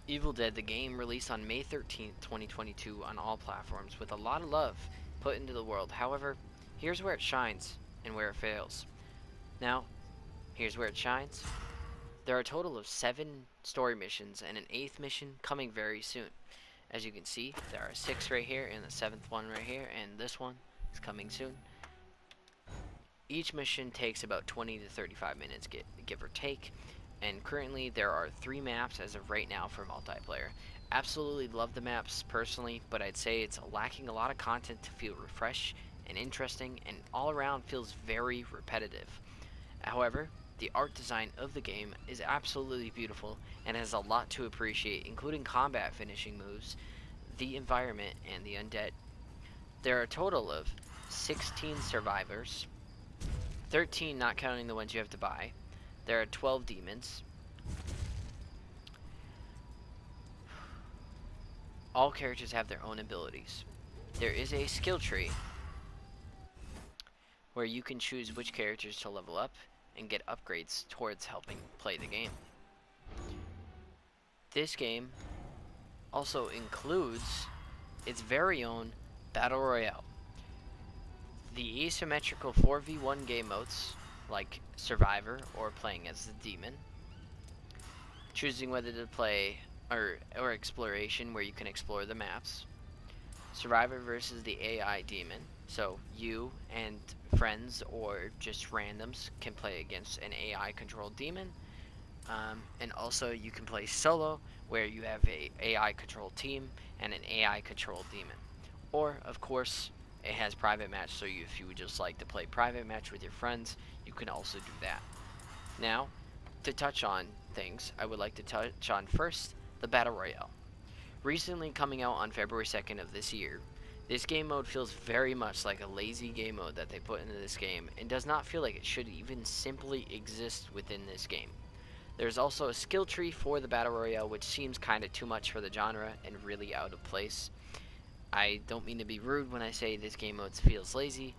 Evil Dead, the game, released on May 13th, 2022 on all platforms with a lot of love put into the world. However, here's where it shines and where it fails. Now, here's where it shines. There are a total of 7 story missions and an 8th mission coming very soon. As you can see, there are 6 right here and the 7th one right here, and this one is coming soon. Each mission takes about 20 to 35 minutes, give or take, and currently there are 3 maps as of right now for multiplayer. Absolutely love the maps personally, but I'd say it's lacking a lot of content to feel refreshed and interesting, and all around feels very repetitive. However, the art design of the game is absolutely beautiful and has a lot to appreciate, including combat finishing moves, the environment, and the undead. There are a total of 16 survivors, 13 not counting the ones you have to buy. There are 12 demons. All characters have their own abilities. There is a skill tree where you can choose which characters to level up and get upgrades towards helping play the game. This game also includes its very own Battle Royale. The asymmetrical 4v1 game modes, like Survivor or playing as the demon, choosing whether to play or exploration, where you can explore the maps, Survivor versus the AI demon, so you and friends or just randoms can play against an AI controlled demon, and also you can play solo, where you have a AI controlled team and an AI controlled demon. Or of course it has private match, so if you would just like to play private match with your friends, you can also do that. Now, to touch on things, I would like to touch on first the Battle Royale. Recently coming out on February 2nd of this year, this game mode feels very much like a lazy game mode that they put into this game and does not feel like it should even simply exist within this game. There's also a skill tree for the Battle Royale, which seems kind of too much for the genre and really out of place. I don't mean to be rude when I say this game mode feels lazy,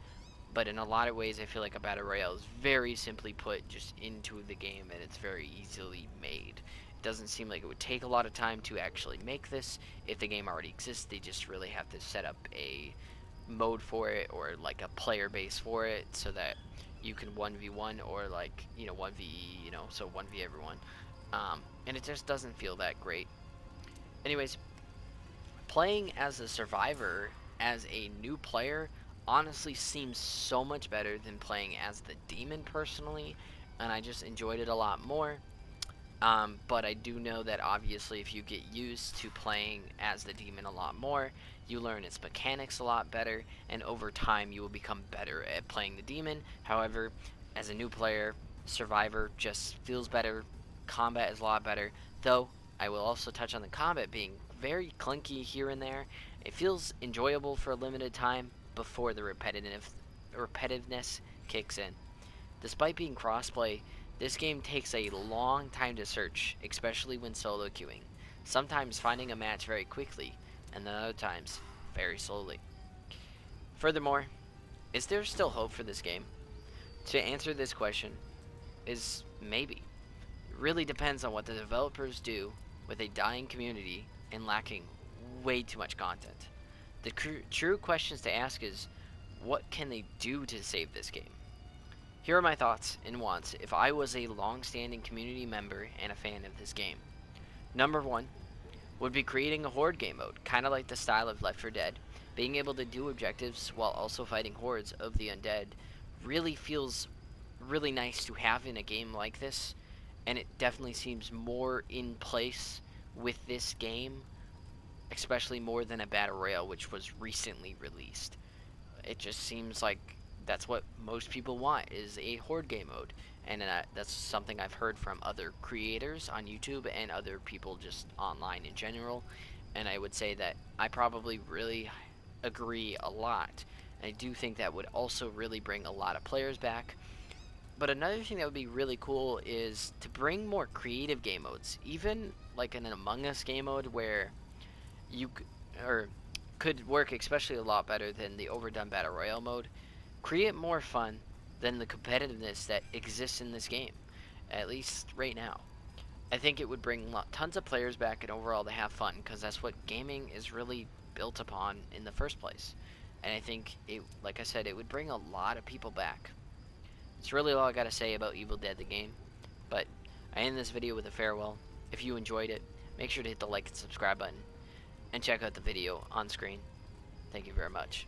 but in a lot of ways I feel like a Battle Royale is very simply put just into the game, and it's very easily made. It doesn't seem like it would take a lot of time to actually make this. If the game already exists, they just really have to set up a mode for it, or like a player base for it, so that you can 1v1 or like, 1v, so 1v everyone. And it just doesn't feel that great. Anyways, playing as a survivor as a new player honestly seems so much better than playing as the demon personally, and I just enjoyed it a lot more. But I do know that obviously if you get used to playing as the demon a lot more, you learn its mechanics a lot better, and over time you will become better at playing the demon. However, as a new player, Survivor just feels better, combat is a lot better, though I will also touch on the combat being very clunky here and there. It feels enjoyable for a limited time before the repetitiveness kicks in. Despite being crossplay, this game takes a long time to search, especially when solo queuing, sometimes finding a match very quickly, and then other times very slowly. Furthermore, is there still hope for this game? To answer this question is maybe. It really depends on what the developers do with a dying community and lacking way too much content. The true questions to ask is, what can they do to save this game? Here are my thoughts and wants if I was a long-standing community member and a fan of this game. Number 1 would be creating a horde game mode, kind of like the style of Left 4 Dead. Being able to do objectives while also fighting hordes of the undead really feels really nice to have in a game like this, and it definitely seems more in place with this game, especially more than a Battle Royale which was recently released. It just seems like that's what most people want, is a horde game mode, and that's something I've heard from other creators on YouTube and other people just online in general, and I would say that I probably really agree a lot. I do think that would also really bring a lot of players back. But another thing that would be really cool is to bring more creative game modes, even like an Among Us game mode where you or could work especially a lot better than the overdone Battle Royale mode. Create more fun than the competitiveness that exists in this game, at least right now. I think it would bring tons of players back and overall to have fun, because that's what gaming is really built upon in the first place. And I think it, like I said, it would bring a lot of people back. It's really all I gotta say about Evil Dead the game. But I end this video with a farewell. If you enjoyed it, make sure to hit the like and subscribe button, and check out the video on screen. Thank you very much.